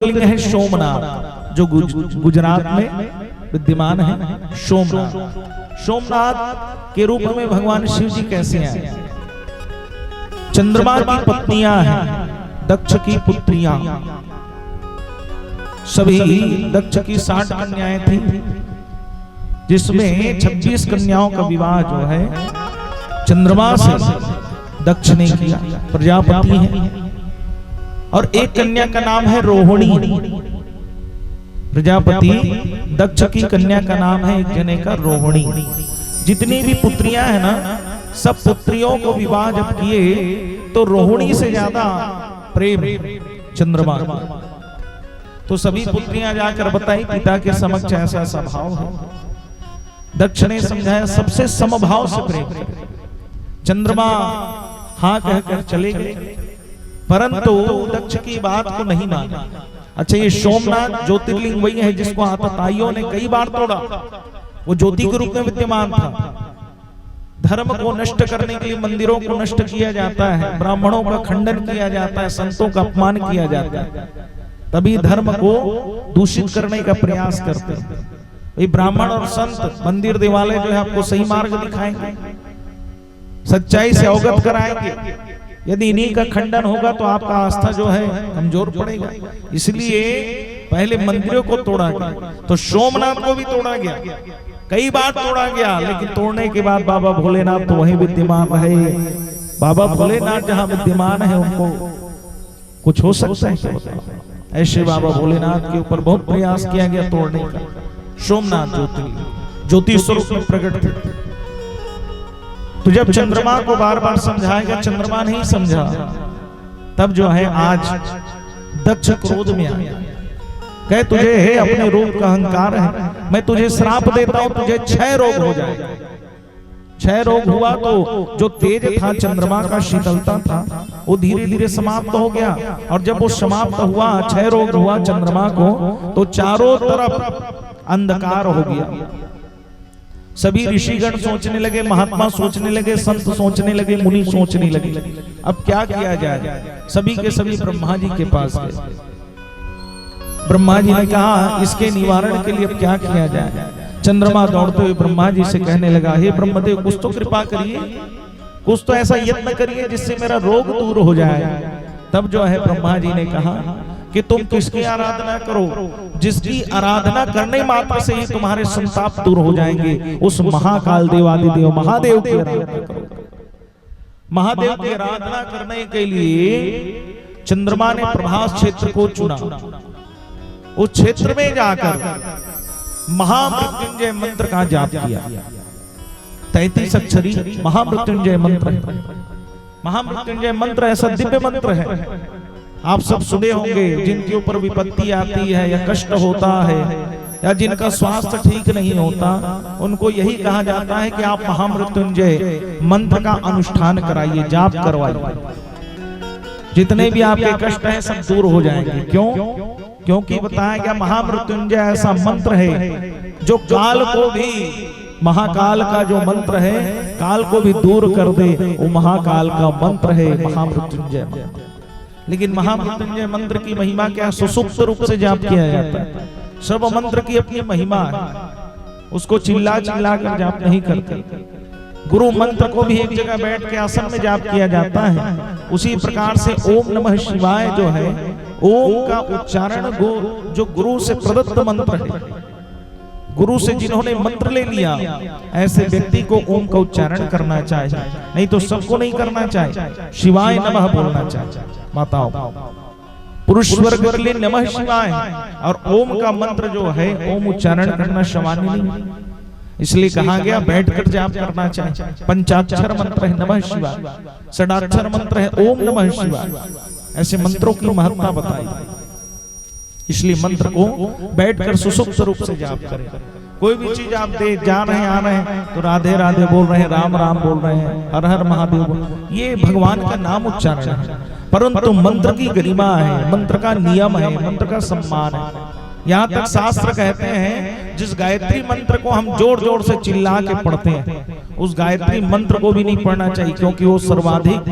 लिंग है सोमनाथ, जो गुजरात में विद्यमान है। सोमनाथ, सोमनाथ के रूप में भगवान शिव जी कैसे आए? चंद्रमा की पत्नियां हैं, दक्ष की पुत्रियां, सभी दक्ष की 60 कन्याएं थी, जिसमें 26 कन्याओं का विवाह जो है चंद्रमा से दक्ष ने किया, प्रजापति है। और एक कन्या का नाम है रोहिणी। प्रजापति दक्ष की कन्या का नाम है एक जने का रोहिणी। जितनी भी पुत्रियां हैं ना, सब पुत्रियों को विवाह जब किए तो रोहिणी से ज्यादा प्रेम चंद्रमा। तो सभी पुत्रियां जाकर बताई पिता के समक्ष ऐसा स्वभाव है। दक्ष ने समझाया सबसे समभाव से प्रेम करे। चंद्रमा हाँ कहकर चले गए, परंतु दक्ष की बात को नहीं माना। अच्छा, ये सोमनाथ ज्योतिर्लिंग वही है जिसको आतताइयों ने कई बार तोड़ा। वो ज्योति के रूप में विद्यमान था। धर्म को नष्ट करने के लिए मंदिरों को नष्ट किया जाता है, ब्राह्मणों का खंडन किया जाता है, संतों का अपमान किया जाता है, तभी धर्म को दूषित करने का प्रयास करते हैं। ये ब्राह्मण और संत मंदिर देवालय जो है आपको सही मार्ग दिखाएंगे, सच्चाई से अवगत कराएंगे। यदि इन्हीं का खंडन होगा तो आपका आस्था जो है कमजोर पड़ेगा। इसलिए पहले मंदिरों को तोड़ा गया, तो सोमनाथ को भी तोड़ा गया, कई बार तोड़ा गया, लेकिन तोड़ने के बाद बाबा भोलेनाथ तो वहीं विद्यमान है। बाबा भोलेनाथ जहां विद्यमान है उनको कुछ हो सकता है क्या? ऐसे बाबा भोलेनाथ के ऊपर बहुत प्रयास किया गया तोड़ने का। सोमनाथ ज्योति स्वरूप में प्रकट थे। तो जब चंद्रमा को बार बार समझाएगा, चंद्रमा नहीं समझा, तब जो है आज दक्ष क्रोध में आया, कहे तुझे है अपने रूप का अहंकार है, मैं तुझे श्राप देता हूं, तुझे क्षय रोग हो जाएगा। क्षय रोग हुआ तो जो तेज था चंद्रमा का, शीतलता था, वो धीरे धीरे समाप्त हो गया। और जब वो समाप्त हुआ, क्षय रोग हुआ चंद्रमा को, तो चारों तरफ अंधकार हो गया। सभी ऋषिगण सोचने लगे, महात्मा सोचने लगे, संत सोचने लगे, मुनि सोचने लगे अब क्या किया जाए। सभी के सभी ब्रह्मा जी के पास गए। ब्रह्मा जी ने कहा इसके निवारण के लिए अब क्या किया जाए। चंद्रमा दौड़ते हुए ब्रह्मा जी से कहने लगा, हे ब्रह्मदेव, कुछ तो कृपा करिए, कुछ तो ऐसा यत्न करिए जिससे मेरा रोग दूर हो जाए। तब जो है ब्रह्मा जी ने कहा कि तुम किसकी आराधना करो, जिसकी आराधना करने मात्र से ही तुम्हारे संताप दूर हो जाएंगे। उस महाकाल देवादिदेव महादेव की आराधना करो। महादेव की आराधना करने के लिए चंद्रमा ने प्रभास क्षेत्र को चुना। उस क्षेत्र में जाकर महामृत्युंजय मंत्र का जाप किया। 33 अक्षरी महामृत्युंजय मंत्र है। महामृत्युंजय मंत्र ऐसा दिव्य मंत्र है, आप सब सुने होंगे। जिनके ऊपर विपत्ति आती है या कष्ट होता है या जिनका स्वास्थ्य ठीक नहीं होता, उनको यही कहा जाता है कि आप महामृत्युंजय मंत्र का अनुष्ठान कराइए, जाप करवाइए। जितने भी आपके कष्ट हैं सब दूर हो जाएंगे। क्यों? क्योंकि बताया गया महामृत्युंजय ऐसा मंत्र है जो काल को भी, महाकाल का जो मंत्र है, काल को भी दूर कर दे। वो महाकाल का मंत्र है महामृत्युंजय मंत्र। लेकिन महामृत्युंजय मंत्र की महिमा क्या? सुसुप्त रूप से जाप किया जाता है। सब मंत्र की अपनी महिमा है, उसको चिल्ला चिल्ला कर जाप नहीं करते। गुरु मंत्र को भी एक जगह बैठ के आसन में जाप किया जाता है। उसी प्रकार से ओम नमः शिवाय जो है, ओम का उच्चारण जो गुरु से प्रदत्त मंत्र है, गुरु से जिन्होंने मंत्र ले लिया, ऐसे व्यक्ति को ओम का उच्चारण करना चाहिए, नहीं तो सबको नहीं करना चाहिए। शिवाय नमः बोलना चाहिए। माताओं, पुरुष वर्ग के लिए नमः शिवाय, और ओम का मंत्र जो है ओम उच्चारण करना सामान्य नहीं, इसलिए कहा गया बैठकर जाप करना चाहिए। पंचाक्षर मंत्र है नमः शिवाय, षडाक्षर मंत्र है ओम नमः शिवाय। ऐसे मंत्रों की महत्ता बताई, इसलिए मंत्र को बैठकर सुसुप्त रूप से जाप करें। कोई भी चीज आप दे जा रहे हैं, आ रहे हैं, तो राधे राधे बोल रहे हैं, राम राम बोल रहे हैं, हर हर महादेव, ये भगवान का नाम उच्चारण है। परंतु मंत्र की गरिमा है, मंत्र का नियम है, मंत्र का सम्मान है। यहाँ तक शास्त्र कहते हैं जिस गायत्री मंत्र को हम जोर जोर से चिल्ला के पढ़ते हैं, उस गायत्री मंत्र को भी नहीं पढ़ना चाहिए, क्योंकि वो सर्वाधिक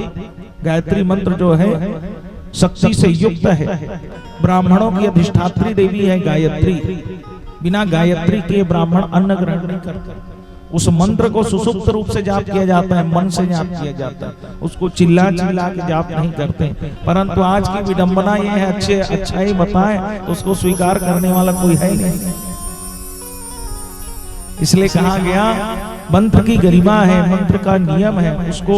गायत्री मंत्र जो है शक्ति से युक्त है। ब्राह्मणों की अधिष्ठात्री देवी है गायत्री। बिना गायत्री के ब्राह्मण अन्न ग्रहण नहीं करते। उस मंत्र को सुसुप्त रूप से जाप किया जाता है, मन से जाप किया जाता है, उसको चिल्ला चिल्ला के जाप नहीं करते। परंतु आज की विडंबना ये है, अच्छा ही बताए उसको स्वीकार करने वाला कोई है नहीं। इसलिए कहा गया मंत्र की गरिमा है, मंत्र का नियम है, उसको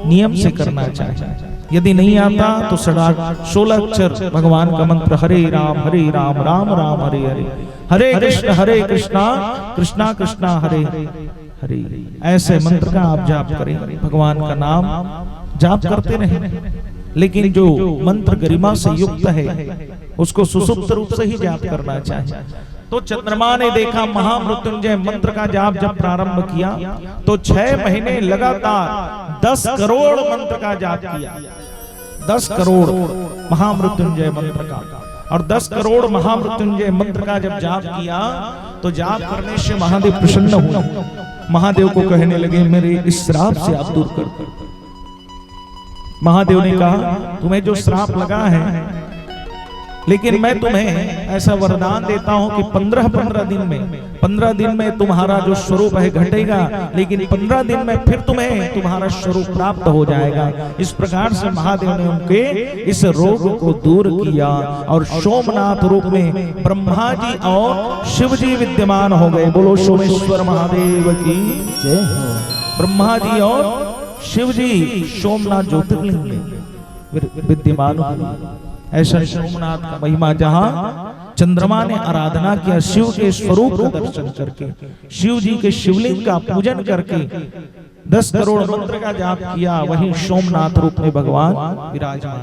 नियम से करना चाहिए। यदि नहीं आता तो 16 अक्षर भगवान का मंत्र हरे राम राम राम हरे हरे, हरे कृष्णा कृष्णा कृष्णा हरे हरे, ऐसे मंत्र का आप जाप करें, भगवान का नाम जाप करते रहें। लेकिन जो मंत्र गरिमा से युक्त है उसको सुसुप्त रूप से ही जाप करना चाहिए। तो चंद्रमा ने देखा महामृत्युंजय मंत्र का जाप जब प्रारंभ किया तो 6 महीने लगातार 10 करोड़ मंत्र का जाप किया। 10 करोड़ महामृत्युंजय मंत्र का, और 10 करोड़ महामृत्युंजय मंत्र का जब जाप किया तो जाप करने से महादेव प्रसन्न हुए। महादेव को कहने लगे मेरे इस श्राप से आप दूर कर दो। महादेव ने कहा तुम्हें जो श्राप लगा है, लेकिन मैं तुम्हें ऐसा वरदान देता हूं कि 15 दिन में तुम्हारा जो स्वरूप है घटेगा, लेकिन 15 दिन में फिर तुम्हें तुम्हारा स्वरूप प्राप्त हो जाएगा। इस प्रकार से महादेव ने उनके इस रोग को दूर किया और सोमनाथ रूप में ब्रह्मा जी और शिव जी विद्यमान हो गए। बोलो सोमेश्वर महादेव की जय हो। ब्रह्मा जी और शिव जी सोमनाथ ज्योतिर्लिंग में विद्यमान हुए। ऐसा सोमनाथ का महिमा, जहां चंद्रमा ने आराधना किया शिव के स्वरूप का दर्शन करके, शिव जी के शिवलिंग का पूजन करके 10 करोड़ मंत्र का जाप किया, वहीं सोमनाथ रूप में भगवान विराजमान।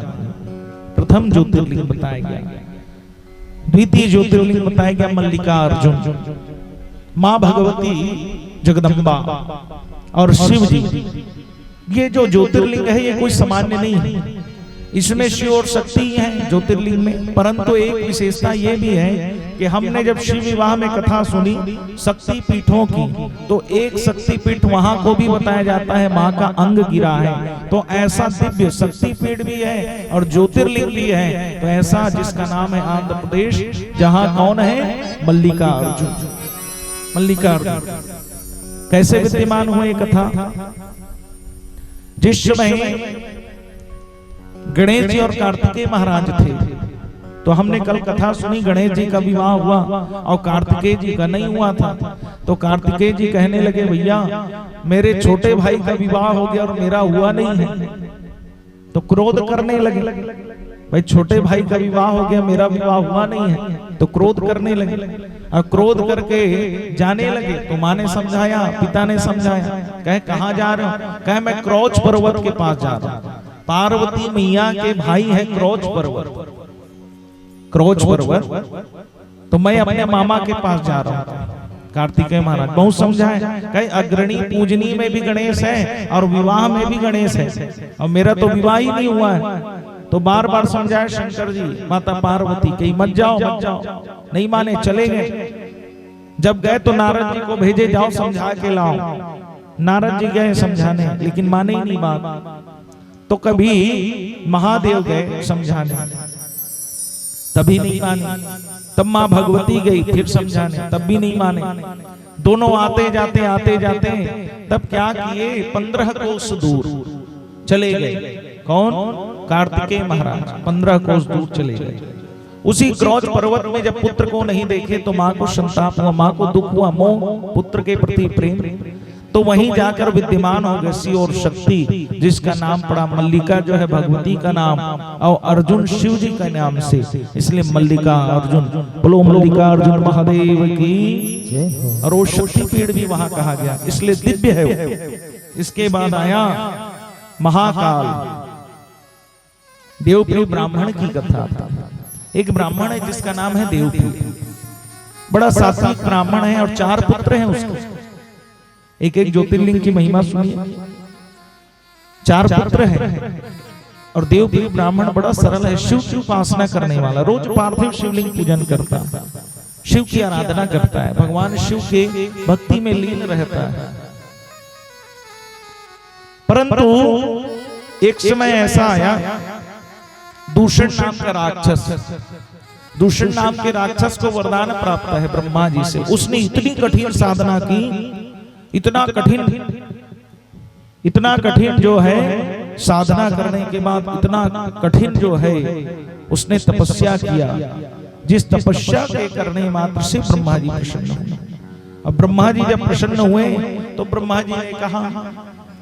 प्रथम ज्योतिर्लिंग बताया गया। द्वितीय ज्योतिर्लिंग बताया गया मल्लिकार्जुन, मां भगवती जगदम्बा और शिव जी। ये जो ज्योतिर्लिंग है ये कोई सामान्य नहीं है, इसमें शिव और शक्ति है ज्योतिर्लिंग में। परंतु एक विशेषता ये भी है कि हमने जब शिव विवाह में कथा सुनी शक्ति पीठों की, तो एक शक्ति पीठ वहां को भी बताया जाता है मां का अंग गिरा है। तो ऐसा दिव्य शक्ति पीठ भी है और ज्योतिर्लिंग भी है, तो ऐसा जिसका नाम है आंध्र प्रदेश, जहां कौन है मल्लिकार्जुन। मल्लिकार्जुन कैसे विद्यमान हुए कथा, जिस समय गणेश जी और कार्तिकेय महाराज थे, तो हमने कल कथा सुनी गणेश जी का विवाह हुआ और कार्तिकेय जी का नहीं हुआ था। तो कार्तिकेय जी कहने लगे भैया मेरे छोटे भाई का विवाह हो गया और मेरा हुआ नहीं है। तो क्रोध करने लगे, भाई छोटे भाई का विवाह हो गया मेरा विवाह हुआ नहीं है, तो क्रोध करने लगे। और क्रोध करके जाने लगे तो माँ ने समझाया, पिता ने समझाया। कहे कहाँ जा रहे हो? कहे मैं क्रोच पर्वत के पास जा रहा हूं। पार्वती मैया के भाई है क्रोच पर्वत, क्रोच पर्वत, तो मैं अपने मामा के पास जा रहा हूँ। कार्तिकेय महाराज बहुत समझाए, कहीं अग्रणी पूजनी में भी गणेश है और विवाह में भी गणेश है, और मेरा तो विवाह ही नहीं हुआ है। तो बार बार समझाए शंकर जी माता पार्वती कहीं मत जाओ मत जाओ, नहीं माने, चले गए। जब गए तो नारद जी को भेजे, जाओ समझा के लाओ। नारद जी गए समझाने, लेकिन माने ही नहीं बात। तो कभी महादेव गए समझाने, तभी नहीं माने। तब मां भगवती गई फिर समझाने, तब भी नहीं माने। दोनों आते जाते तब क्या किए, 15 कोस दूर चले गए। कौन? कार्तिकेय महाराज 15 कोस दूर चले गए। उसी क्रोच पर्वत में जब पुत्र को नहीं देखे तो मां को संताप हुआ, मां को दुख हुआ, मोह पुत्र के प्रति प्रेम। तो वहीं जाकर विद्यमान हो गए शिव और शक्ति, जिसका नाम पड़ा मल्लिका जो है भगवती का नाम, और अर्जुन शिव जी का नाम से, इसलिए मल्लिका अर्जुन। बोलो मल्लिका अर्जुन महादेव की। और वो शक्ति पीठ भी वहां कहा गया, इसलिए दिव्य है वो। इसके बाद आया महाकाल। देवप्रिय ब्राह्मण की कथा। एक ब्राह्मण है जिसका नाम है देवप्रिय, बड़ा सात्विक ब्राह्मण है और 4 पुत्र हैं उसके। एक एक ज्योतिर्लिंग की महिमा सुनिए। 4 पुत्र हैं और देवप्रिय ब्राह्मण बड़ा सरल है, शिव की उपासना करने वाला, रोज पार्थिव शिवलिंग पूजन करता है, शिव की आराधना करता है, भगवान शिव के भक्ति में लीन रहता है। परंतु एक समय ऐसा आया, दूषण नाम का राक्षस दूषण नाम के राक्षस को वरदान प्राप्त है ब्रह्मा जी से। उसने इतनी कठिन साधना की, इतना कठिन जो है साधना करने के बाद इतना कठिन जो है उसने तपस्या किया, जिस तपस्या के करने मात्र से ब्रह्मा जी प्रसन्न हुए। अब ब्रह्मा जी जब प्रसन्न हुए तो ब्रह्मा जी ने कहा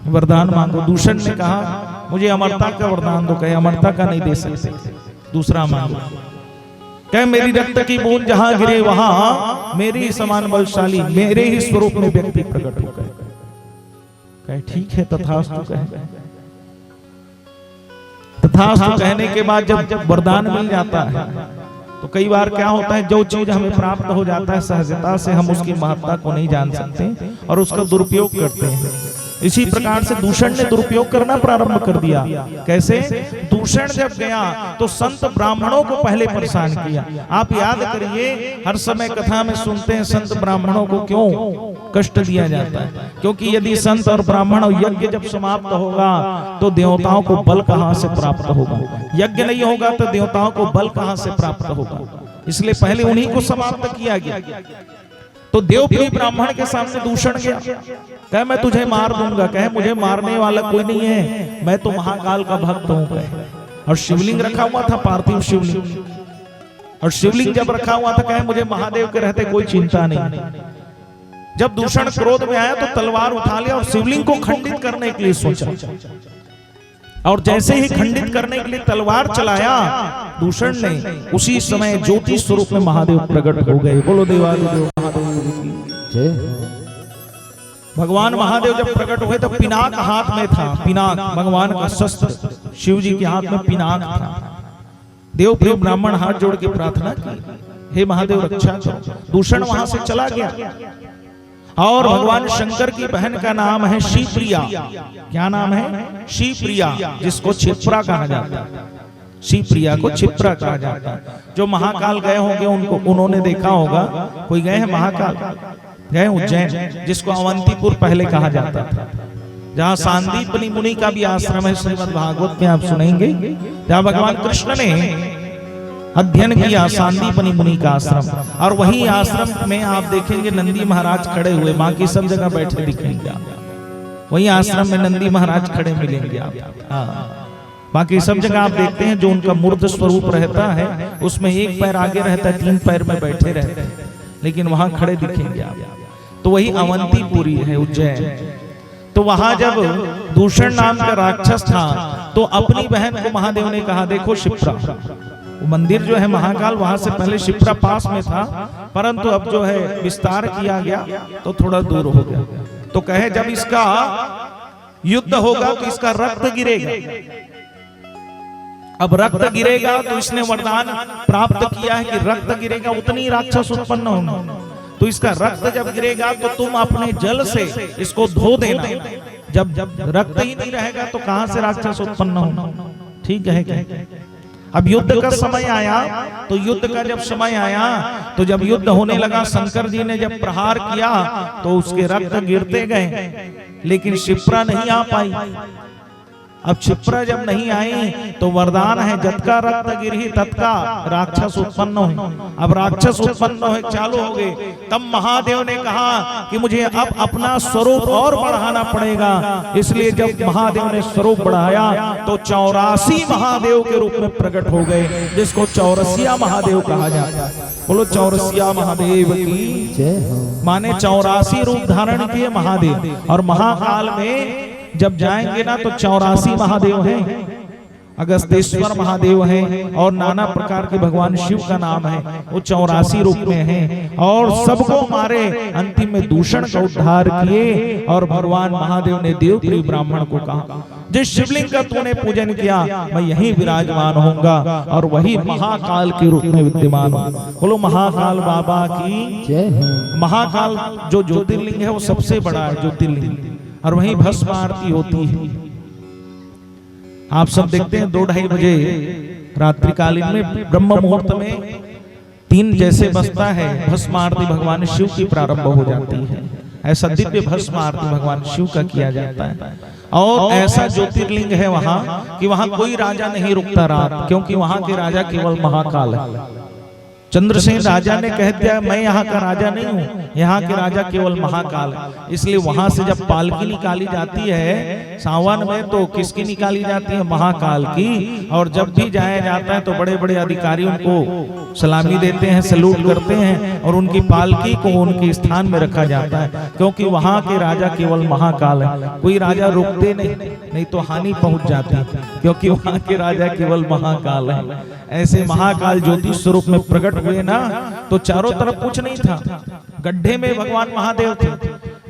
वरदान मांगो। दूषण ने कहा मुझे अमरता का वरदान दो। कहे अमरता का नहीं दे सकते, दूसरा मांगो। कहे मेरी रक्त की बूंद जहां गिरे वहां मेरी समान बलशाली मेरे ही स्वरूप में व्यक्ति प्रकट हो गए। कहे ठीक है तथास्तु। कहे तथास्तु कहने के बाद जब वरदान मिल जाता है तो कई बार क्या होता है, जो चीज हमें प्राप्त हो जाता है सहजता से हम उसकी महत्ता को नहीं जान सकते और उसका दुरुपयोग करते हैं। इसी प्रकार से दूषण ने दुरुपयोग करना प्रारंभ कर दिया। कैसे? दूषण जब गया तो संत ब्राह्मणों को पहले परेशान किया। आप याद करिए, हर समय कथा में सुनते हैं संत ब्राह्मणों को क्यों कष्ट दिया जाता है, क्योंकि यदि संत और ब्राह्मण यज्ञ जब समाप्त होगा तो देवताओं को बल कहां से प्राप्त होगा। यज्ञ नहीं होगा तो देवताओं को बल कहां से प्राप्त होगा, इसलिए पहले उन्हीं को समाप्त किया गया। तो देवप्रिय ब्राह्मण के सामने दूषण गया, कहे मैं तुझे मार दूंगा। कहे मुझे मारने वाला कोई नहीं है, मैं तो महाकाल का भक्त हूं। और शिवलिंग रखा हुआ था, पार्थिव शिवलिंग, और शिवलिंग जब रखा हुआ था कहे मुझे महादेव के रहते कोई चिंता नहीं। जब दूषण क्रोध में आया तो तलवार उठा लिया और शिवलिंग को खंडित करने के लिए सोचा, और जैसे ही खंडित करने के लिए तलवार चलाया दूषण ने, उसी समय ज्योति स्वरूप में महादेव प्रकट हो गए। बोलो देवादिदेव भगवान महादेव जब प्रकट हुए तो पिनाक हाथ में था, पिनाक भगवान का शस्त्र, शिव जी के हाथ में पिनाक था। देवप्रिय ब्राह्मण हाथ जोड़ के प्रार्थना की, हे महादेव रक्षा करो। दूषण वहां से चला गया और भगवान शंकर की बहन का नाम है शिवप्रिया। क्या नाम है? शिवप्रिया, जिसको क्षिप्रा कहा जाता है। शिवप्रिया को क्षिप्रा कहा जाता है। जो महाकाल गए होंगे उनको उन्होंने देखा होगा, कोई गए हैं महाकाल, गए उज्जैन, जिसको अवंतीपुर पहले कहा जाता था, जहाँ सांदीपनि मुनि का भी आश्रम है। श्रीमद् भागवत में आप सुनेंगे जहाँ भगवान कृष्ण ने अध्ययन किया, सांदीपनि मुनि का आश्रम। और वही आश्रम में आप देखेंगे नंदी महाराज खड़े हुए, बाकी सब जगह बैठे दिखेंगे आप। वही आश्रम में नंदी महाराज खड़े मिलेंगे आप। बाकी सब जगह आप देखते हैं जो उनका मूर्त स्वरूप रहता है उसमें एक पैर आगे रहता है, 3 पैर में बैठे रहते हैं, लेकिन वहां खड़े दिखेंगे आप। तो वही अवंतीपुरी है उज्जैन। तो वहां जब दूषण नाम का राक्षस था तो अपनी बहन को महादेव ने कहा देखो शिप्रा, वो मंदिर जो है महाकाल वहां से पहले शिप्रा पास में था, परंतु अब जो है विस्तार किया गया तो थोड़ा दूर हो गया। तो कहे जब इसका युद्ध होगा तो इसका रक्त गिरेगा। अब रक्त गिरेगा तो इसने वरदान प्राप्त किया है कि रक्त गिरेगा उतनी राक्षस उत्पन्न होना। तो इसका रक्त जब गिरेगा तो तुम अपने जल से इसको धो देना। जब रक्त ही नहीं रहेगा तो कहां से राक्षस उत्पन्न होना। ठीक है क्या? अब युद्ध का समय आया तो युद्ध का जब समय आया तो जब युद्ध होने लगा, शंकर जी ने जब प्रहार किया तो उसके रक्त गिरते गए, लेकिन शिप्रा नहीं आ पाई। अब क्षिप्रा जब नहीं आई तो वरदान है जतका रक्त गिरही तत्का राक्षस उत्पन्न हो। अब राक्षस उत्पन्न हो चालू हो गए। तब महादेव ने कहा कि मुझे अब अपना स्वरूप और बढ़ाना पड़ेगा। इसलिए जब महादेव ने स्वरूप बढ़ाया तो 84 महादेव के रूप में प्रकट हो गए, जिसको चौरसिया महादेव कहा जाता है। बोलो चौरसिया महादेव की जय। माने 84 रूप धारण किए महादेव। और महाकाल में जब जाएंगे ना तो 84 महादेव हैं, अगस्तेश्वर महादेव हैं और नाना प्रकार के भगवान शिव का नाम है, वो 84 रूप में हैं और सबको मारे। अंतिम में दूषण का उद्धार किए और भगवान महादेव ने देवप्रिय ब्राह्मण को कहा जिस शिवलिंग का तूने पूजन किया मैं यहीं विराजमान होऊंगा और वही महाकाल के रूप में विद्यमान होगा। बोलो महाकाल बाबा की जय। महाकाल जो ज्योतिर्लिंग है वो सबसे बड़ा है ज्योतिर्लिंग, और वहीं भस्म आरती होती है। आप सब देखते हैं 2-2:30 बजे रात्रिकालीन में ब्रह्म मुहूर्त में 3 जैसे बजता है भस्म आरती भगवान शिव की प्रारंभ हो जाती है। ऐसा दिव्य भस्म आरती भगवान शिव का किया जाता है। और ऐसा ज्योतिर्लिंग है वहां कि वहां कोई राजा नहीं रुकता रात, क्योंकि वहां के राजा केवल महाकाल है। चंद्रसेन राजा ने कह दिया मैं यहाँ का राजा नहीं हूँ, यहाँ के राजा केवल महाकाल है। इसलिए वहां से जब पालकी निकाली जाती है सावन में, तो किसकी निकाली जाती है? महाकाल की। और जब भी जाया जाता है तो बड़े बड़े अधिकारी उनको सलामी देते हैं, सलूट करते हैं, और उनकी पालकी को उनके स्थान में रखा जाता है, क्योंकि वहां के राजा केवल महाकाल है। कोई राजा रुकते नहीं तो हानि पहुंच जाती, क्योंकि वहां के राजा केवल महाकाल है। ऐसे महाकाल ज्योति स्वरूप में प्रकट हुए ना, तो चारों तरफ कुछ नहीं था, गड्ढे में भगवान महादेव थे।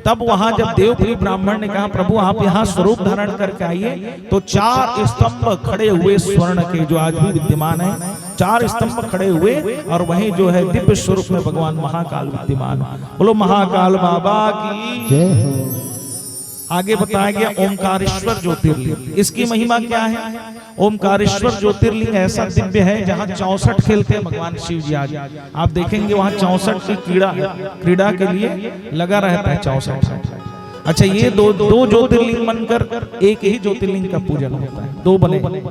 तब वहां जब देवपुरी ब्राह्मण ने कहा प्रभु आप यहाँ स्वरूप धारण करके आइए, तो 4 स्तंभ खड़े हुए स्वर्ण के, जो आज भी विद्यमान है, 4 स्तंभ खड़े हुए, और वहीं जो है दिव्य स्वरूप में भगवान महाकाल विद्यमान। बोलो महाकाल बाबा की जय हो। आगे बताया गया ओमकारेश्वर ज्योतिर्लिंग, इसकी महिमा क्या है? ओमकारेश्वर ज्योतिर्लिंग ऐसा दिव्य है जहाँ 64 खेलते हैं भगवान शिव जी। आज आप देखेंगे वहाँ 64 की क्रीड़ा के लिए लगा रहता है 64। अच्छा, ये दो ज्योतिर्लिंग बनकर एक ही ज्योतिर्लिंग का पूजन होता है, 2 बने,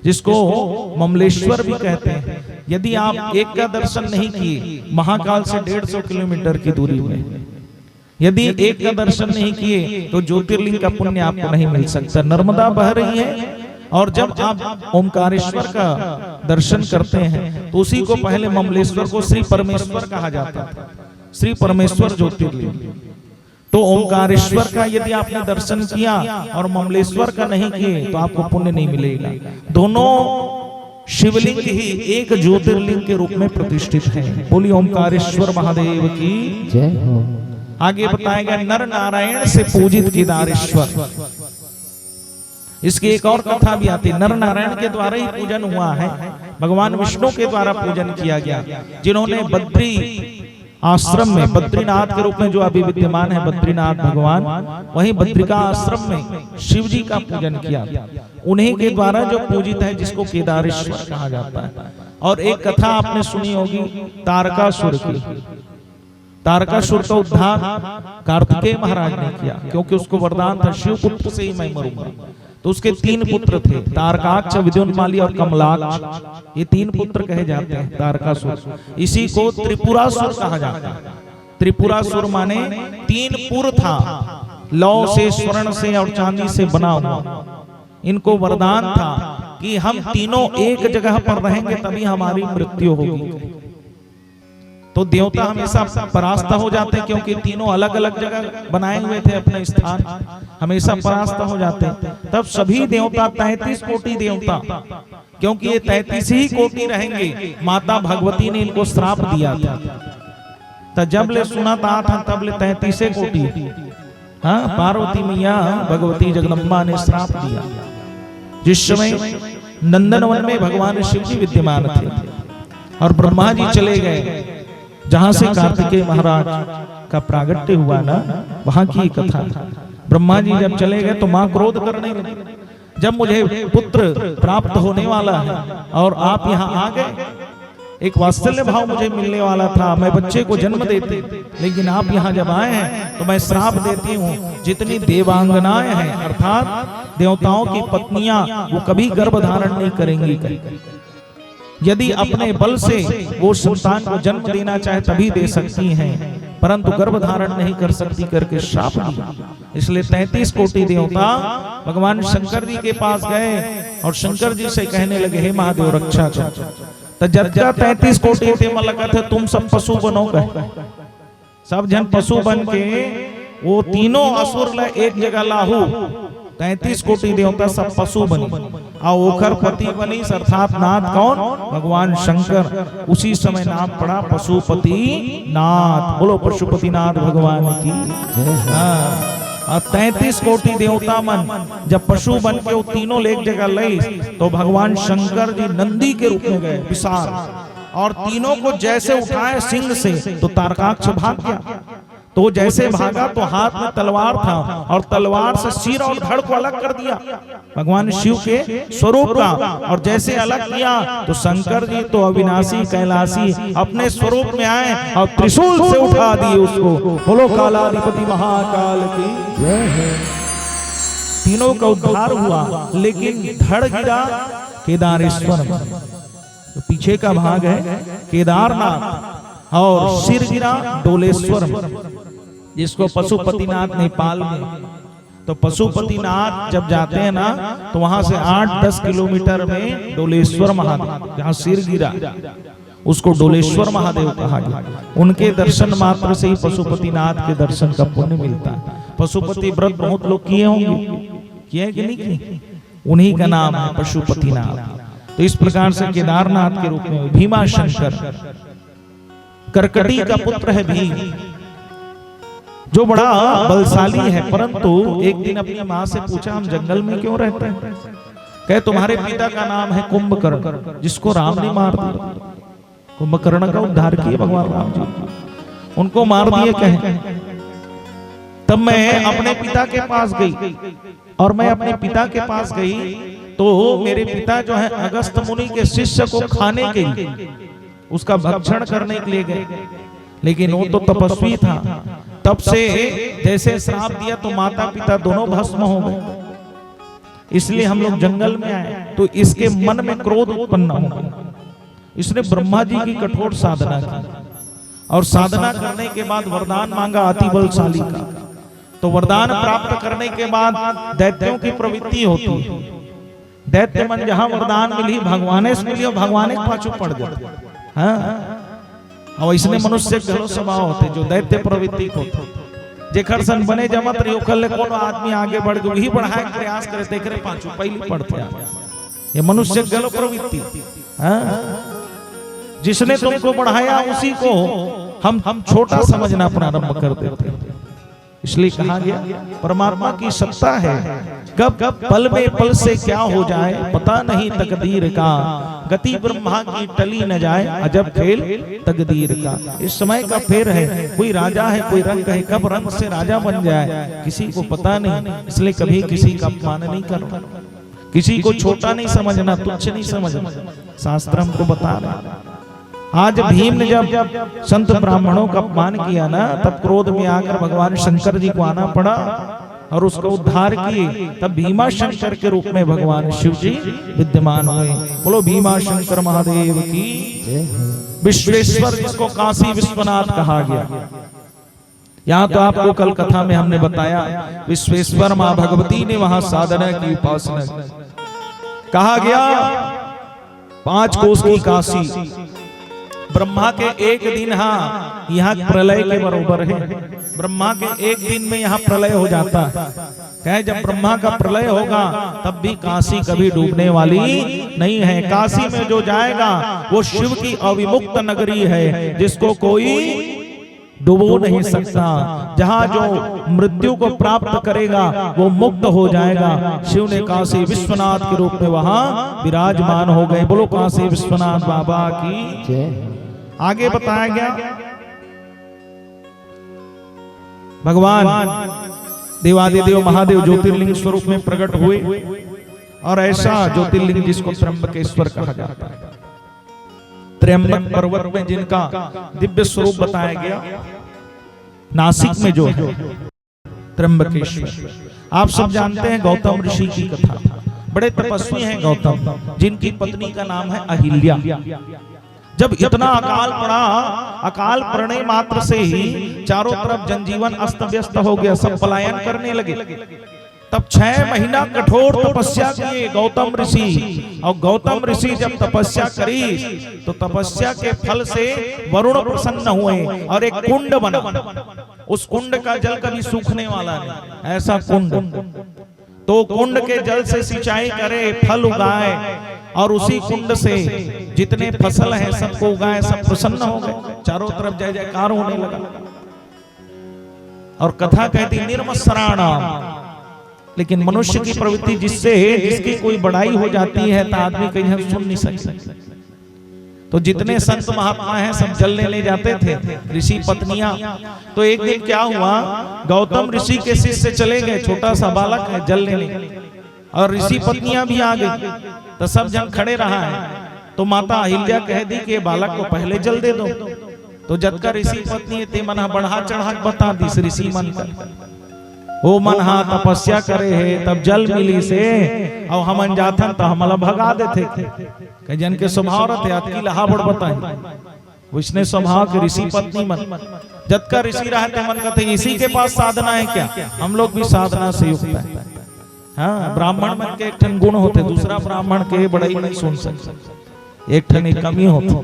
जिसको ममलेश्वर भी कहते हैं। यदि आप एक का दर्शन नहीं किए, महाकाल से 150 किलोमीटर की दूरी में यदि एक का दर्शन नहीं किए, तो ज्योतिर्लिंग का पुण्य आपको नहीं मिल सकता। नर्मदा बह रही है, और जब आप ओमकारेश्वर का दर्शन करते हैं तो उसी को पहले ममलेश्वर को श्री परमेश्वर कहा जाता था, श्री परमेश्वर ज्योतिर्लिंग। तो ओमकारेश्वर का यदि आपने दर्शन किया और ममलेश्वर का नहीं किए, तो आपको पुण्य नहीं मिलेगा। दोनों शिवलिंग ही एक ज्योतिर्लिंग के रूप में प्रतिष्ठित हैं। बोलिए ओमकारेश्वर महादेव की जय हो। आगे बताया गया नर नारायण से पूजित केदारेश्वर, इसकी एक और कथा भी आती है। नर नारायण के द्वारा ही पूजन हुआ है, भगवान विष्णु के द्वारा पूजन किया गया, जिन्होंने बद्री आश्रम में, बद्रीनाथ के रूप में जो अभी विद्यमान है बद्रीनाथ भगवान, वहीं बद्रिका आश्रम में शिव जी का पूजन किया, उन्हीं के द्वारा जो पूजित है, जिसको केदारेश्वर कहा जाता है। और एक कथा आपने सुनी होगी तारकासुर की। तारकासुर का उद्धार कार्तिकेय महाराज ने किया, क्योंकि उसको वरदान था शिव पुत्र से ही मैं मरूंगा। तो उसके 3 पुत्र थे, तारकाक्ष, विद्युन्माली और कमलाक्ष। ये 3 पुत्र कहे जाते हैं तारकासुर। इसी को त्रिपुरासुर कहा जाता है। त्रिपुरासुर माने 3 पुर था, लौ से, स्वर्ण से और चांदी से बना हुआ। इनको वरदान था कि हम तीनों एक जगह पर रहेंगे तभी हमारी मृत्यु होगी। तो देवता हमेशा परास्त हो जाते हैं, क्योंकि तीनों अलग अलग जगह बनाए हुए थे अपने स्थान, हमेशा परास्त हो जाते हैं। तब सभी देवता 33 कोटि देवता, क्योंकि ये 33 ही कोटि रहेंगे, माता भगवती ने इनको श्राप दिया था। तो जब ले सुना था तब ले 33 कोटि, हाँ, पार्वती मैया भगवती जगदम्बा ने श्राप दिया। जिस समय नंदनवन में भगवान शिव जी विद्यमान थे और ब्रह्मा जी चले गए, जहां से कार्तिकेय महाराज का प्रागट्य हुआ ना, वहां की कथा। ब्रह्मा जी जब चले गए तो मां क्रोध करने लगी, जब मुझे पुत्र प्राप्त होने वाला है और आप यहाँ आ गए, एक वात्सल्य भाव मुझे मिलने वाला था, मैं बच्चे को जन्म देती, लेकिन आप यहाँ जब आए हैं तो मैं श्राप देती हूँ, जितनी देवांगनाएं हैं अर्थात देवताओं की पत्नियां, वो कभी गर्भ धारण नहीं करेंगी। यदि अपने बल से वो संतान को जन्म देना चाहे तभी दे सकती हैं, परंतु गर्भ धारण नहीं कर सकती करके श्राप दिया। इसलिए 33 कोटि देवता भगवान शंकर जी के पास गए और शंकर जी से कहने लगे, हे महादेव रक्षा करो। तो जब 33 कोटि थे मलकत है, तुम सब पशु बनो, कहे सब जन पशु बन के वो तीनों असुर ले एक जगह लाहू। 33 कोटि देवता सब पशु बनी और ओखर पति बनी, अर्थात नाथ कौन? भगवान शंकर। उसी समय नाम पड़ा पशुपति नाथ। बोलो पशुपति नाथ भगवान की। और 33 कोटि देवता मन जब पशु बन के वो तीनों एक जगह लई, तो भगवान शंकर जी नंदी के रूप में गए विशाल, और तीनों को जैसे उठाए सिंह से, तो तारकाक्ष भाग गया। तो जैसे भागा तो हाथ में तलवार था और तलवार से सिर और धड़ को अलग कर दिया भगवान शिव के स्वरूप का। और जैसे अलग किया तो शंकर जी तो अविनाशी कैलाशी अपने स्वरूप में आए और त्रिशूल से उठा दिए उसको। बोलो कालाधिपति महाकाल की जय है। तीनों का उद्धार हुआ, लेकिन धड़ गिरा केदारेश्वर में। तो पीछे का भाग है केदारनाथ और सिरगिरा डोलेश्वर जिसको पशुपतिनाथ नेपाल में। तो पशुपतिनाथ जब जाते हैं ना तो वहां से 8-10 किलोमीटर में डोलेश्वर महादेव, जहां सिरगिरा, उसको डोलेश्वर महादेव कहा गया। उनके दर्शन मात्र से ही पशुपतिनाथ के दर्शन का पुण्य मिलता है। पशुपति व्रत बहुत लोग किए होंगे, किए कि नहीं किए? उन्हीं का नाम है पशुपतिनाथ। तो इस प्रकार से केदारनाथ के रूप में भीमा शंकर, करकटी का पुत्र है भीम, जो बड़ा बलशाली है। परंतु एक दिन अपनी माँ से पूछा, हम जंगल में क्यों रहते हैं? कहे तुम्हारे पिता का नाम है कुंभकर्ण, जिसको राम ने मार दिया। कुंभकर्ण का उद्धार किए भगवान राम जी, उनको मार दिए। कहे तब मैं अपने पिता के पास गई, और मैं अपने पिता के पास गई तो मेरे पिता जो है अगस्त मुनि के शिष्य को खाने के लिए, उसका भक्षण करने के लिए गए, लेकिन वो तो तपस्वी था। तब से जैसे श्राप दिया तो माता पिता दोनों भस्म हो गए। इसलिए हम लोग जंगल में आए। तो इसके मन में क्रोध उत्पन्न हो गया। इसने ब्रह्मा जी की कठोर साधना की, और साधना करने के बाद वरदान मांगा अति बलशाली का। तो वरदान प्राप्त करने के बाद दैत्यों की प्रवृत्ति होती है। दैत्य मन जहां वरदान मिली, भगवाने से मिली और भगवाने के पाछू पड़ गए। हाँ, और इसने मनुष्य घरो स्वभाव होते जो दैत्य प्रवृत्ति होते, जेखर सन बने जमत रही ओखल कोनो आदमी आगे बढ़ गई, वही बढ़ाए प्रयास करे, देख रहे पाछू पहले पड़ते। ये मनुष्य घरो प्रवृत्ति। जिसने तुमको बढ़ाया उसी को हम छोटा समझना प्रारंभ कर देते हैं। इसलिए कहा गया परमात्मा की सत्ता है, कब पल में पल से क्या हो जाए पता नहीं तकदीर का, गति ब्रह्मा की टली न जाए अजब खेल तकदीर का। इस समय का फेर है, कोई राजा है कोई रंग है, कब रंग से राजा बन जाए किसी को पता नहीं। इसलिए कभी किसी का अपमान नहीं करना, किसी को छोटा नहीं समझना, तुच्छ नहीं समझना। शास्त्र हमको बता रहा। आज भीम ने जब संत ब्राह्मणों का अपमान किया ना, तब क्रोध में आकर भगवान शंकर जी को आना पड़ा और उसको उद्धार किए। तब भीमा शंकर के रूप में भगवान शिव जी विद्यमान हुए। बोलो भीमा शंकर महादेव की। विश्वेश्वर जिसको काशी विश्वनाथ कहा गया। यहाँ तो आपको कल कथा में हमने बताया, विश्वेश्वर माँ भगवती ने वहां साधना की, उपासना कहा गया। 5 कोस की काशी, ब्रह्मा के एक दिन, हाँ यहाँ प्रलय के बरोबर है। ब्रह्मा के एक दिन में यहाँ प्रलय हो जाता है। कहे जब ब्रह्मा का प्रलय होगा तब भी काशी कभी डूबने वाली नहीं है। काशी में जो जाएगा वो शिव की अविमुक्त नगरी है, जिसको कोई डुबो नहीं सकता। जहाँ जो मृत्यु को प्राप्त करेगा वो मुक्त हो जाएगा। शिव ने काशी विश्वनाथ के रूप में वहां विराजमान हो गए। बोलो काशी विश्वनाथ बाबा की। आगे बताया गया भगवान देवादिदेव महादेव ज्योतिर्लिंग स्वरूप में प्रकट हुए, और ऐसा ज्योतिर्लिंग जिसको त्र्यंबकेश्वर कहा जाता है। त्र्यंबक पर्वत में जिनका दिव्य स्वरूप बताया गया, नासिक में जो है त्र्यंबकेश्वर। आप सब जानते हैं गौतम ऋषि की कथा। बड़े तपस्वी हैं गौतम, जिनकी पत्नी का नाम है अहिल्या। जब इतना अकाल पड़ा, अकाल पड़ने मात्र से ही चारों तरफ जनजीवन अस्त व्यस्त हो गया, सब पलायन करने लगे। तब 6 महीना कठोर तपस्या किए गौतम ऋषि। और गौतम ऋषि जब तपस्या करी तो तपस्या के फल से वरुण प्रसन्न हुए और एक कुंड बना। उस कुंड का जल कभी सूखने वाला नहीं, ऐसा कुंड। तो कुंड के जल से सिंचाई करे, फल उगाए, और उसी कुंड से जितने फसल हैं सबको उगाए, सब प्रसन्न हो गए। चारों तरफ जय जयकार होने लगा। और कथा कहती निर्मत्सराणाम। लेकिन मनुष्य की प्रवृत्ति जिसकी कोई बड़ाई हो जाती है तो आदमी कहीं सुन नहीं सकता। तो जितने संत महात्मा हैं सब जल लेने जाते थे, ऋषि पत्नियां। तो एक दिन क्या हुआ, गौतम ऋषि के शिष्य चले गए, छोटा सा बालक है जल लेने, और ऋषि पत्नियां भी आ गई। तो सब जन खड़े रहा है। तो माता अहिल्या कह दी कि बालक को पहले जल दे दो। तो जब का ऋषि पत्नी ते मन बढ़ा चढ़ा बता दी ऋषि मन का, वो मन हा तपस्या करे है तब जल मिली से, और हमन जाथन तो हमला भगा देते। कह जन के स्वभाव रहते अतकी लहा बड़ बताई विष्णु स्वभाव के ऋषि पत्नी मन जत का ऋषि रहते मन कहते इसी के पास साधना है क्या? हम लोग भी साधना से युक्त है। हाँ, ब्राह्मण मन के एक ठन गुण होते, दूसरा ब्राह्मण के बड़ाई नहीं सुन सकते, एक ठन कमी होती,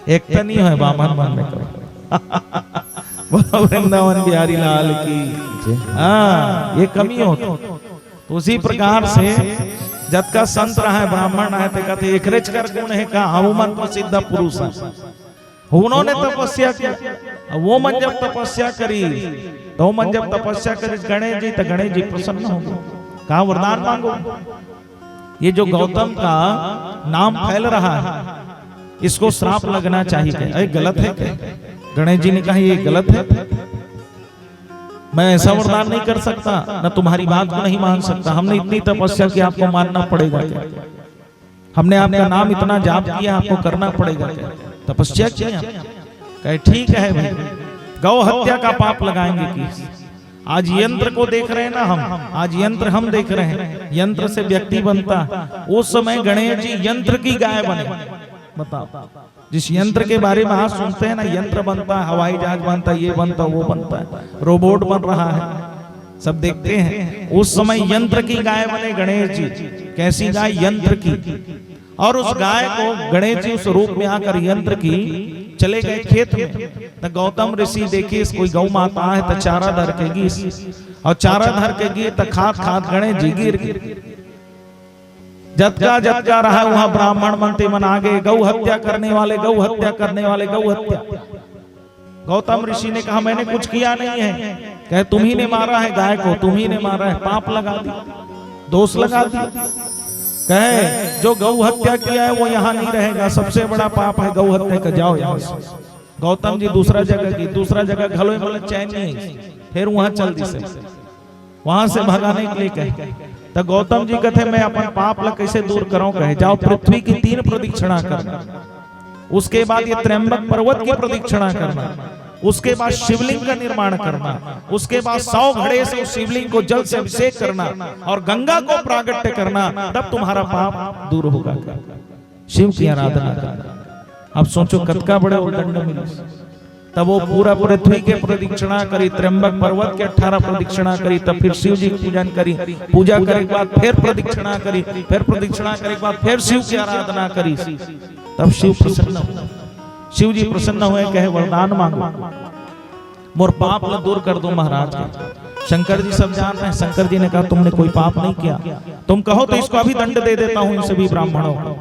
एक ठन ही है ब्राह्मण मन में वृंदावन बिहारी लाल की। हाँ, ये कमी होती। तो उसी प्रकार से जब का संत रहा है ब्राह्मण है तो कहते एकरेज कर गुण है का हनुमान प्रसिद्ध पुरुष है। उन्होंने तपस्या किया, वो मन जब तपस्या करी तो मन जब तपस्या करी गणेश जी तो गणेश जी प्रसन्न हो गए, कहा वरदान मांगो। ये जो गौतम का नाम फैल रहा है इसको श्राप लगना चाहिए, अरे गलत है क्या? गणेश जी ने कहा ये गलत है, मैं ऐसा वरदान नहीं कर सकता, न तुम्हारी बात को नहीं मान सकता। हमने इतनी तपस्या की आपको मानना पड़ेगा क्या? हमने आपका नाम इतना जाप किया आपको करना पड़ेगा क्या? तपस्या किया। कहे ठीक है भाई, गौ हत्या का पाप लगाएंगे कि आज यंत्र को देख रहे हैं ना हम, आज यंत्र हम देख रहे हैं, यंत्र से व्यक्ति बनता। उस समय गणेश जी यंत्र की गाय बने। बताओ, जिस यंत्र के बारे में आज सुनते हैं ना, यंत्र बनता है, हवाई जहाज बनता है, ये बनता वो बनता है, रोबोट बन रहा है, सब देखते हैं। उस समय यंत्र की गाय बने गणेश जी। कैसी गाय? यंत्र की। और उस गाय को गणेश जी उस रूप में आकर यंत्र की चले गए खेत में। तो गौतम ऋषि देखिए कोई गौ माता है तो चारा धर के गी, और चारा धर के गी तो खाद खाद गणेश जी गिर गिर जतका रहा वहां ब्राह्मण मनते मन आगे, गौ हत्या करने वाले, गौ हत्या करने वाले, गौ हत्या। गौतम ऋषि ने कहा मैंने कुछ किया नहीं है। कहे तुम ही ने मारा है गाय को, तुम ही ने मारा है, पाप लगा दिया, दोष लगा दिया। कहे जो गौ हत्या किया है वो यहाँ नहीं रहेगा, सबसे बड़ा पाप है गौ हत्या का, जाओ यहाँ से। गौतम जी दूसरा जगह की, दूसरा जगह घलोई मतलब चैन नहीं, फिर वहां चल दी से वहां से भगाने के लिए कहे। तो गौतम जी कहते मैं अपन पाप ला कैसे दूर करूं? कहे जाओ पृथ्वी की 3 प्रदक्षिणा करना, उसके बाद ये त्र्यंबक पर्वत की प्रदक्षिणा करना, उसके बाद शिवलिंग का निर्माण करना, उसके बाद 100 घड़े से उस शिवलिंग को जल से अभिषेक करना और गंगा को प्रागट्य करना, तब तुम्हारा पाप दूर होगा। शिव की आराधना करना। अब सोचो कतका बड़े उद्दंड मिले। तब वो पूरा पृथ्वी के प्रदक्षिणा करी, त्र्यंबक पर्वत के 18 प्रदक्षिणा करी, तब फिर शिव जी की पूजन करी, पूजा करे के बाद फिर प्रदक्षिणा करी, फिर प्रदक्षिणा करे के बाद फिर शिव की आराधना करी। तब शिव प्रसन्न हुए। शिव जी प्रसन्न हुए, कहे वरदान मांगो, मोर पाप ला दूर कर दो महाराज के। शंकर जी सब जान रहे हैं। शंकर जी ने कहा तुमने कोई पाप नहीं किया, तुम कहो तो इसको अभी दंड दे देता हूं इन सभी ब्राह्मणों को।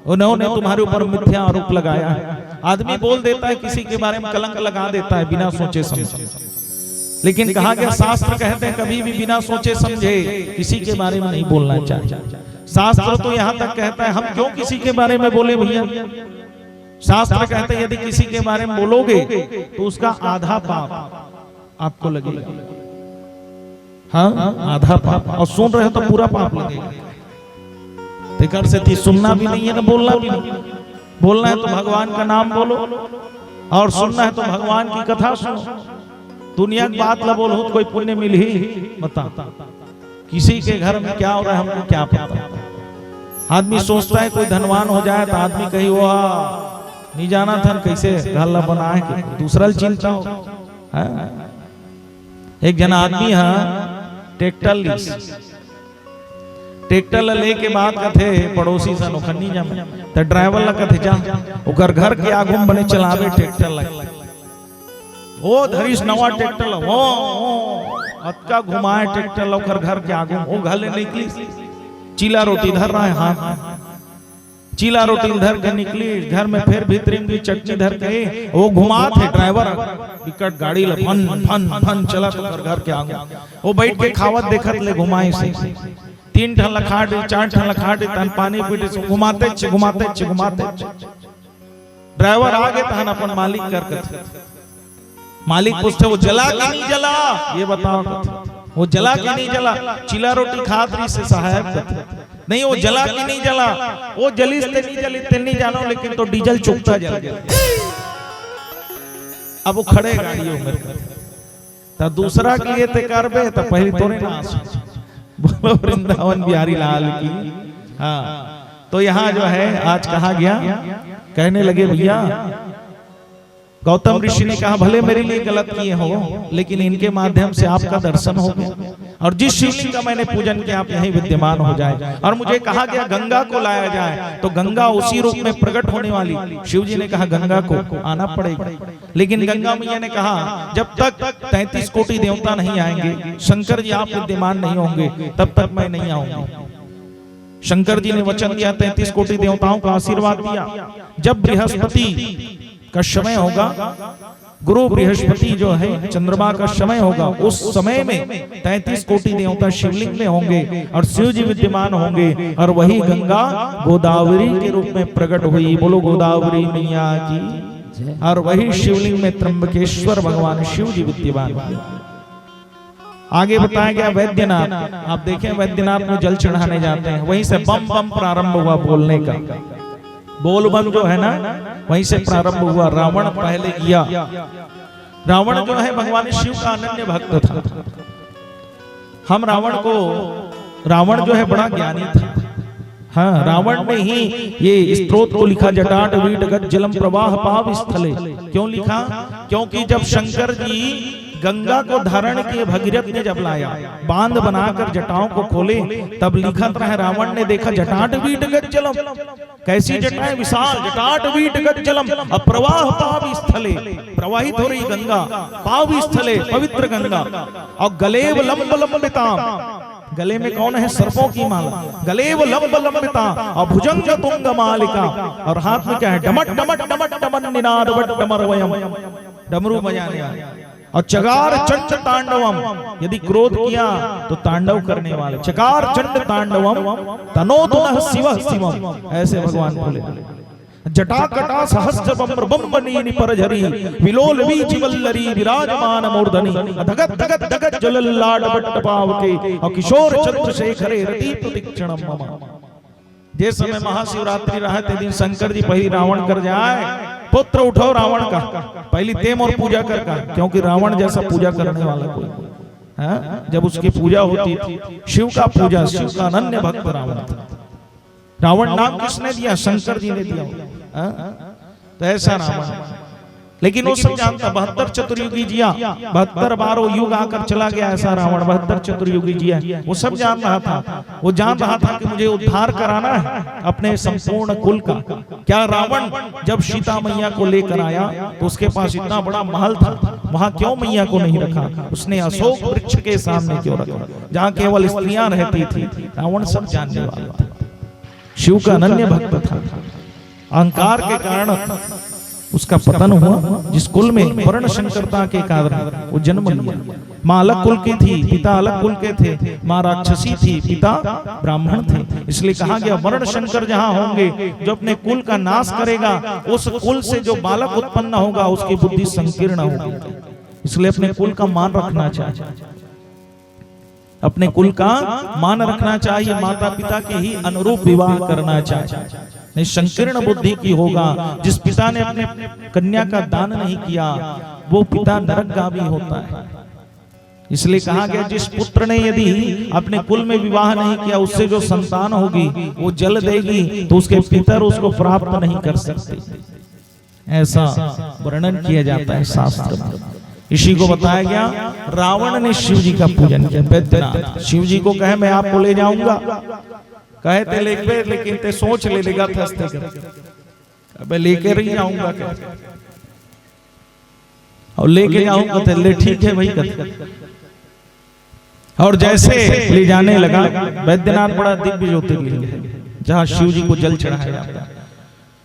उन्होंने तुम्हारे ऊपर मिथ्या आरोप लगाया है। आदमी बोल देता है, किसी के बारे में कलंक लगा देता है बिना सोचे समझे, लेकिन कहा गया शास्त्र कहते हैं कभी भी बिना सोचे समझे किसी के बारे में नहीं बोलना चाहिए। शास्त्र तो यहाँ तक कहता है, हम क्यों किसी के बारे में बोले भैया? शास्त्र कहते हैं यदि किसी के बारे में बोलोगे तो उसका आधा पाप आपको लगेगा। हाँ, आधा पाप, और सुन रहे हो तो पूरा पाप लगेगा। कर से थी सुनना भी नहीं है ना बोलना भी नहीं। बोलना है तो भगवान का नाम बोलो, और सुनना है तो भगवान की कथा सुनो। दुनिया की बात ला बोलो तो कोई पुण्य मिल ही बता। किसी के घर में क्या हो रहा है हमको क्या पता। आदमी सोचता है कोई धनवान हो जाए तो आदमी कही वो नहीं जाना था कैसे घर बनाए के दूसरा चिंता हो। एक जना आदमी है ट्रैक्टर ली, ट्रैक्टर ले के बाद कथे पड़ोसी सन खन्नी जा तो ड्राइवर ला कथे जा ओकर घर के आगू में बने चलावे ट्रैक्टर ला। ओ धरीश नवा ट्रैक्टर ला वो अतका घुमाए ट्रैक्टर ला ओकर घर के आगू। वो घर ले निकली, चीला रोटी धर रहा है हाथ, चीला रोटी धर के निकली घर में, फिर भीतरी में चटनी धर के वो घुमा थे ड्राइवर विकट गाड़ी ला फन फन फन चला तो घर के आगू। वो बैठ के खावत देखत ले घुमाए से 3 ठन लखाट 4 ठन लखाट तन पानी पीटे से घुमाते ड्राइवर आगे तहन अपन मालिक कर मालिक पूछते वो जला कि नहीं जला, ये बताओ वो जला कि नहीं जला। चिला रोटी खात रही से साहब नहीं वो जला कि नहीं जला। वो जली से नहीं जली ते नहीं जानो, लेकिन तो डीजल चुकता जल गया। अब वो खड़े गाड़ियों में तो दूसरा किए ते करबे तो पहले तोरे ना बोलो वृंदावन बिहारी लाल की। हाँ, तो यहाँ जो है आज कहा गया, कहने लगे भैया गौतम ऋषि ने कहा भले मेरे लिए गलत किए हो, लेकिन इनके माध्यम से आपका दर्शन हो गया, और जिस शिवलिंग का मैंने पूजन किया आप यहीं विद्यमान हो जाए। और मुझे कहा गया गंगा को लाया जाए, तो गंगा उसी रूप में प्रकट होने वाली। शिव जी ने कहा गंगा को आना पड़ेगा, लेकिन गंगा मैया ने कहा जब तक 33 कोटि देवता नहीं आएंगे, शंकर जी आप विद्यमान नहीं होंगे, तब तक मैं नहीं आऊंगा। शंकर जी ने वचन दिया, 33 कोटि देवताओं का आशीर्वाद दिया। जब बृहस्पति का समय होगा, गुरु बृहस्पति जो है चंद्रमा का समय होगा, उस समय में 33 कोटि देवता शिवलिंग में होंगे और शिव जी विद्यमान होंगे, और वही गंगा गोदावरी के रूप में प्रकट हुई। बोलो गोदावरी मैया की। और वही शिवलिंग में त्र्यंबकेश्वर भगवान शिव जी विद्यमान हुए। आगे बताया गया वैद्यनाथ, आप देखें वैद्यनाथ में जल चढ़ाने जाते हैं, वहीं से बम बम प्रारंभ हुआ बोलने का। बोल बम जो है ना, वहीं से प्रारंभ हुआ। रावण पहले किया। रावण जो है भगवान शिव का अनन्य भक्त था। हम रावण जो है बड़ा ज्ञानी था। हाँ, रावण ने ही ये स्तोत्र को लिखा, जटाट वीट गज जलम प्रवाह पाव स्थले। क्यों लिखा? क्योंकि जब शंकर जी गंगा को धारण किए, भगीरथ ने जब लाया, बांध बनाकर जटाओं को खोले, तब लिखा था रावण ने देखा जटाट वीट गज जलम, कैसी जटाएं विशाल, जटाट वीट गज जलम, प्रवाह पाव स्थले, प्रवाहित हो रही गंगा, पाव स्थले पवित्र गंगा, और गलेव लंब लंबिताम, गले में कौन है? सर्पों की माला, गलेव लंब लंबिता, और भुजंग तुंग मालिका, और हाथ में क्या है? डमट डमट डमट डमन निनाद वट डमर वयम, डमरू बजाने वाले, और चकार चंड तांडवम, यदि क्रोध किया तो तांडव करने वाले, चकार चंड तांडवम तनोतुनः शिवः शिवम, ऐसे भगवान बोले। जटा कटा सहस्र बम्र बम्बनी परझरी, विलोल बीच वल्लरी विराजमान मूर्धनि, धगत धगत धगत जलल्लाड बट्ट पावके, और किशोर चंद्रशेखरे रति प्रतीक्षणम मम। जिस समय महाशिवरात्रि रहे ते दिन शंकर जी पहली रावण कर जाए, पुत्र उठो रावण का, पहली तेम और पूजा कर का, क्योंकि रावण जैसा पूजा करने वाला कोई है। जब उसकी पूजा होती थी, शिव का पूजा, शिव का अनन्य भक्त रावण था। रावण नाम किसने दिया? शंकर जी ने दिया। तो ऐसा रावण, लेकिन वो सब जानता, 72 चतुर्युगी जिया, 72 बार वो युग आकर चला गया ऐसा रावण, 72 चतुर्युगी जिया, वो सब जान रहा था। वो जान रहा था कि मुझे उद्धार कराना है अपने संपूर्ण कुल का। क्या रावण जब सीता मैया को लेकर आया तो उसके पास इतना बड़ा महल था, वहां क्यों मैया को नहीं रखा? उसने अशोक वृक्ष के सामने क्यों रखा, जहाँ केवल स्त्रियां रहती थी? रावण सब जानने वाला था, शिव का अनन्य भक्त था। अहंकार के कारण उसका पतन हुआ। जिस कुल में वर्ण शंकरता के कारण वो जन्म लिया। माँ अलग कुल की थी, पिता अलग कुल के थे। माँ राक्षसी थी, पिता ब्राह्मण थे। इसलिए कहा गया वर्ण शंकर जहाँ होंगे, जो अपने कुल का नाश करेगा, उस कुल से जो बालक उत्पन्न होगा उसकी बुद्धि संकीर्ण होगी। इसलिए अपने कुल का मान रखना चाहिए, अपने कुल का मान रखना चाहिए। माता पिता के ही अनुरूप विवाह करना चाहिए, नहीं संकीर्ण बुद्धि की होगा। जिस पिता ने अपने कन्या का दान नहीं किया, वो पिता नरकगामी होता है। इसलिए कहा गया जिस पुत्र ने यदि अपने कुल में विवाह नहीं किया, उससे जो संतान होगी वो जल देगी, तो उसके पितर उसको प्राप्त नहीं कर सकते। ऐसा वर्णन किया जाता है शास्त्र में। इसी को बताया गया, रावण ने शिव जी का पूजन किया। वैद्यनाथ शिव जी को कहे मैं आपको ले जाऊंगा, कहे ते लेके, लेकिन ते सोच ले लेगा थस्ते कर, मैं लेके नहीं जाऊंगा और लेके जाऊंगा तो ले ठीक है भाई कर। और जैसे ले जाने लगा, वैद्यनाथ बड़ा दिव्य ज्योतिर्लिंग है जहाँ शिव जी को जल चढ़ाया जाता है।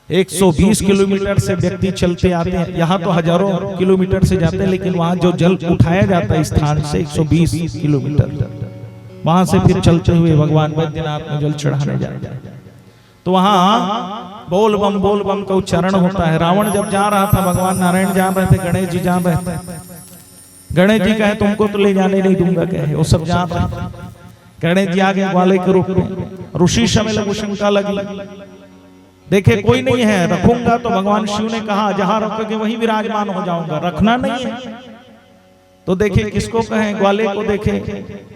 120 किलोमीटर से व्यक्ति चलते आते हैं, यहाँ तो हजारों किलोमीटर से जाते हैं, लेकिन वहाँ जो जल उठाया जाता है स्थान से 120 किलोमीटर, वहां से फिर चलते हुए भगवान वैद्यनाथ में जल चढ़ाने जाते हैं। तो वहां बोल बम का उच्चारण होता है। रावण जब जा रहा था, भगवान नारायण जा रहे थे, गणेश जी जा रहे थे। गणेश जी कहे तुमको तो ले जाने नहीं दूंगा, कहे वो सब जा रहे थे। गणेश जी आगे ग्वाले के रूप में, ऋषि समय लघु शंका लगी, देखे कोई नहीं है, रखूंगा तो भगवान शिव ने कहा जहां रखोगे वहीं विराजमान हो जाऊंगा, रखना नहीं है। तो देखे किसको कहे, ग्वाले को देखे,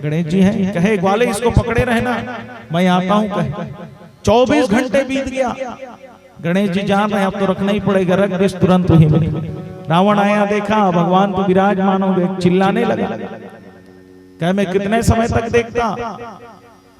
गणेश जी हैं, कहे ग्वाले इसको पकड़े रहना, मैं आता हूं। कहे 24 घंटे बीत गया, गणेश जी जान रहे अब तो रखना ही पड़ेगा, रख दे तुरंत ही मिले। रावण आया, देखा भगवान तो विराजमान हो गए, चिल्लाने लगा, कह मैं कितने समय तक देखता।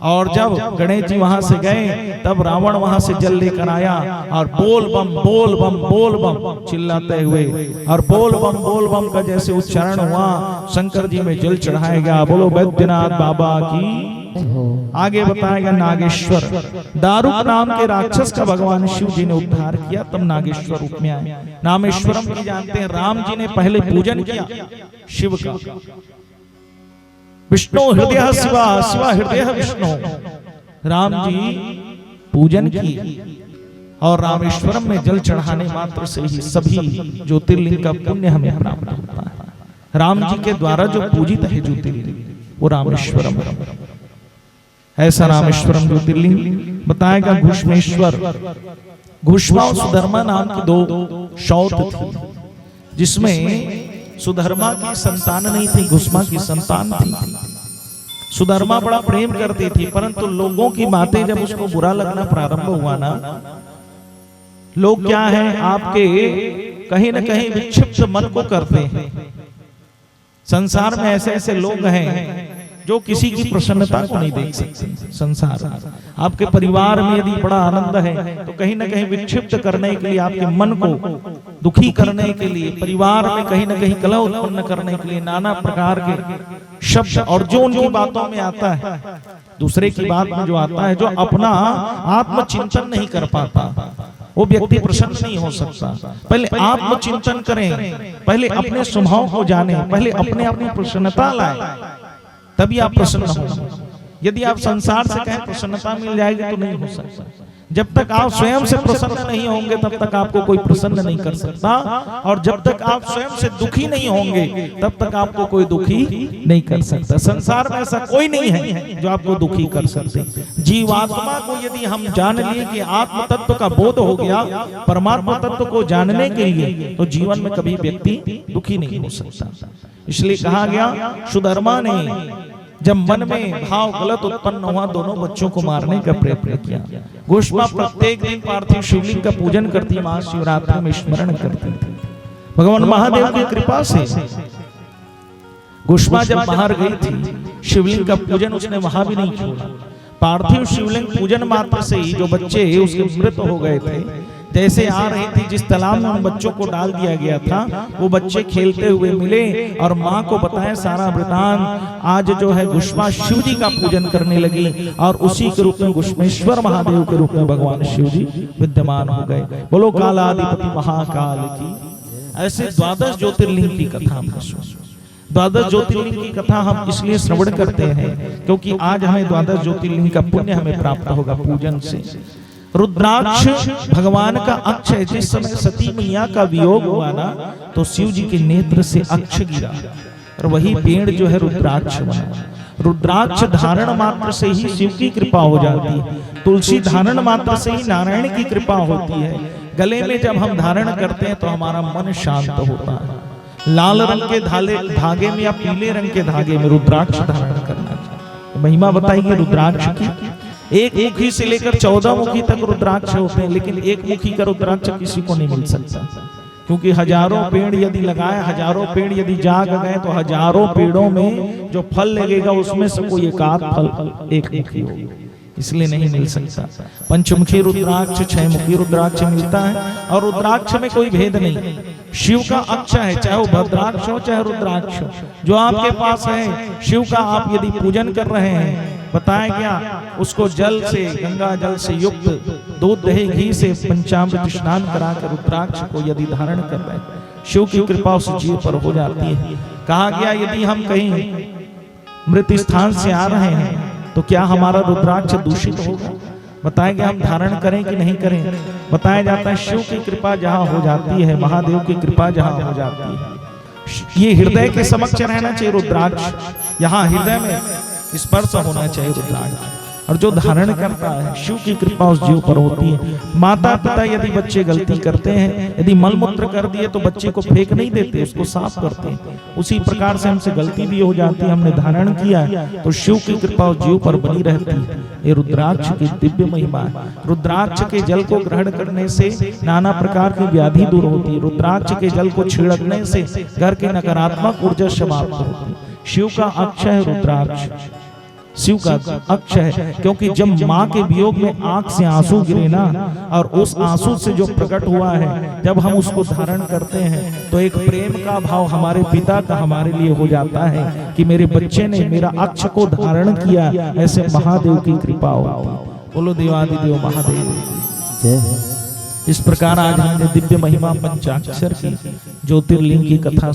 और जब गणेश जी वहां से गए तब रावण वहां से जल लेकर आया और बोल बम बोल बम बोल बम चिल्लाते हुए, और बोल बम का जैसे उच्चारण हुआ शंकर जी में जल चढ़ाएगा। बोलो बैद्यनाथ बाबा की। आगे बताएगा नागेश्वर, दारुक नाम के राक्षस का भगवान शिव जी ने उद्धार किया, तब नागेश्वर रूप में आए। नामेश्वरम की जानते हैं, राम जी ने पहले पूजन किया शिव का। विष्णु हृदय शिवा, शिवा हृदय विष्णु, राम जी पूजन किए और रामेश्वरम में जल चढ़ाने मात्र से ही सभी ज्योतिर्लिंग का पुण्य हमें प्राप्त होता है। राम जी के द्वारा जो पूजित है ज्योतिर्लिंग वो रामेश्वरम, ऐसा रामेश्वरम ज्योतिर्लिंग बताएगा। घुष्मेश्वर, घुष्मा और सुधर्मा नाम की 2 शौत थी, जिसमें सुधर्मा की संतान नहीं थी, घुष्मा की संतान थी। सुधर्मा बड़ा प्रेम करती थी, परंतु लोगों की बातें जब उसको बुरा लगना प्रारंभ हुआ ना, लोग क्या है आपके कहीं न कहीं विक्षिप्त मन को करते हैं। संसार में ऐसे ऐसे लोग हैं जो किसी की प्रसन्नता को नहीं देख सकते। संसार आपके परिवार में यदि बड़ा आनंद है तो कहीं ना कहीं विक्षिप्त करने के लिए, आपके मन को दुखी करने के लिए, परिवार में कहीं ना कहीं कलह उत्पन्न करने के लिए नाना प्रकार के शब्द, और जो उनकी बातों में आता है, दूसरे की बात में जो आता है, जो अपना आत्मचिंतन नहीं कर पाता, वो व्यक्ति प्रसन्न नहीं हो सकता। पहले आत्मचिंतन करें, पहले अपने स्वभाव को जाने, पहले अपने अपनी प्रसन्नता लाए, तभी आप प्रसन्न हो। यदि आप संसार से कहें प्रसन्नता मिल जाएगी तो नहीं हो सकता। जब तक आप स्वयं से प्रसन्न नहीं होंगे तब तक आपको कोई प्रसन्न नहीं कर सकता, और जब तक आप स्वयं से दुखी नहीं होंगे तब तक आपको कोई दुखी नहीं कर सकता। संसार में ऐसा कोई नहीं है जो आपको दुखी कर सकते। जीवात्मा को यदि हम जान लिए कि आत्म तत्व का बोध हो गया, परमात्मा तत्व को जानने के लिए, तो जीवन में कभी व्यक्ति दुखी नहीं हो सकता। इसलिए कहा गया सुधर्मा ने जब मन में भाव गलत उत्पन्न हुआ, दोनों बच्चों को मारने का प्रयत्न किया। घुष्मा प्रत्येक दिन पार्थिव शिवलिंग का पूजन करती, महाशिवरात्रि में स्मरण करती थी। भगवान महादेव की कृपा से घुष्मा जब बाहर गई थी, शिवलिंग का पूजन उसने वहां भी नहीं छोड़ा। पार्थिव शिवलिंग पूजन मात्र से ही जो बच्चे उसके मृत हो गए थे, जैसे आ रही थी जिस तालाब में उन बच्चों को डाल दिया गया था, वो बच्चे खेलते हुए मिले और माँ को बताया सारा वृतांत। आज जो है घुष्मा शिव जी का पूजन करने लगी और उसी के रूप में घुष्मेश्वर महादेव के रूप में भगवान शिव जी विद्यमान हो गए। बोलो कालाधिपति महाकाल की। ऐसे 12 ज्योतिर्लिंग की कथा हमने सुनी। 12 ज्योतिर्लिंग की कथा हम इसलिए श्रवण करते हैं क्योंकि आज हमें 12 ज्योतिर्लिंग का पुण्य हमें प्राप्त होगा पूजन से। रुद्राक्ष भगवान का अक्ष है। जिस समय सती मैया का वियोग हुआ ना, तो शिव जी के नेत्र से अक्ष गिरा और वही पेड़ जो है रुद्राक्ष बना। रुद्राक्ष धारण मात्र से ही शिव की कृपा हो जाती है। तुलसी धारण मात्र से ही नारायण की कृपा होती है। गले में जब हम धारण करते हैं तो हमारा मन शांत होता है। लाल रंग के धागे में या पीले रंग के धागे में रुद्राक्ष धारण करना चाहिए। महिमा बताइए रुद्राक्ष की। एक मुखी से लेकर 14 मुखी तक रुद्राक्ष होते हैं, लेकिन एक मुखी का रुद्राक्ष किसी को नहीं मिल सकता, क्योंकि हजारों पेड़ यदि लगाए, हजारों पेड़ यदि जाग गए तो हजारों पेड़ों में जो फल लगेगा उसमें से कोई एक आध फल एक मुखी होगा, इसलिए नहीं मिल सकता। पंचमुखी रुद्राक्ष, 6 मुखी रुद्राक्ष मिलता है और रुद्राक्ष में कोई भेद नहीं। शिव का अक्ष है, चाहे वो भद्राक्ष हो चाहे रुद्राक्ष हो, जो आपके पास है शिव का आप यदि पूजन कर रहे हैं, बताया गया उसको जल से, गंगा जल से युक्त दूध दही घी से पंचामृत स्नान कराकर रुद्राक्ष को यदि धारण कर रहे हैं, शिव की कृपा उस जीव पर हो जाती है। कहा गया यदि हम कहीं मृत स्थान से आ रहे हैं तो क्या हमारा रुद्राक्ष दूषित होगा? बताया गया हम धारण करें कि नहीं करें। बताया जाता है शिव की कृपा जहाँ हो जाती है, महादेव की कृपा जहाँ हो जाती है, ये हृदय के समक्ष रहना चाहिए रुद्राक्ष। यहाँ हृदय में स्पर्श होना चाहिए रुद्राक्ष। और जो धारण करता है शिव की कृपा उस जीव पर होती है। माता पिता यदि बच्चे गलती करते हैं, यदि मलमूत्र कर दिए तो बच्चे को फेंक नहीं देते, उसको साफ करते हैं। उसी प्रकार से हमसे गलती भी हो जाती है, हमने धारण किया तो शिव की कृपा उस जीव पर बनी रहती है। ये रुद्राक्ष की दिव्य महिमा है। रुद्राक्ष के जल को ग्रहण करने से नाना प्रकार की व्याधि दूर होती है। रुद्राक्ष के जल को छिड़कने से घर की नकारात्मक ऊर्जा समाप्त होती है। शिव का अक्ष है रुद्राक्ष, शिव का अक्ष है, क्योंकि जब माँ के वियोग में आंख से आंसू गिरे ना, और उस आंसू से जो प्रकट हुआ है, जब हम उसको धारण करते हैं तो एक प्रेम का भाव हमारे पिता का हमारे लिए हो जाता है कि मेरे बच्चे ने मेरा अक्ष को धारण किया। ऐसे महादेव की कृपा हो। बोलो देवादिदेव महादेव जय। इस प्रकार आज हमने दिव्य महिमा पंचाक्षर की ज्योतिर्लिंग की कथा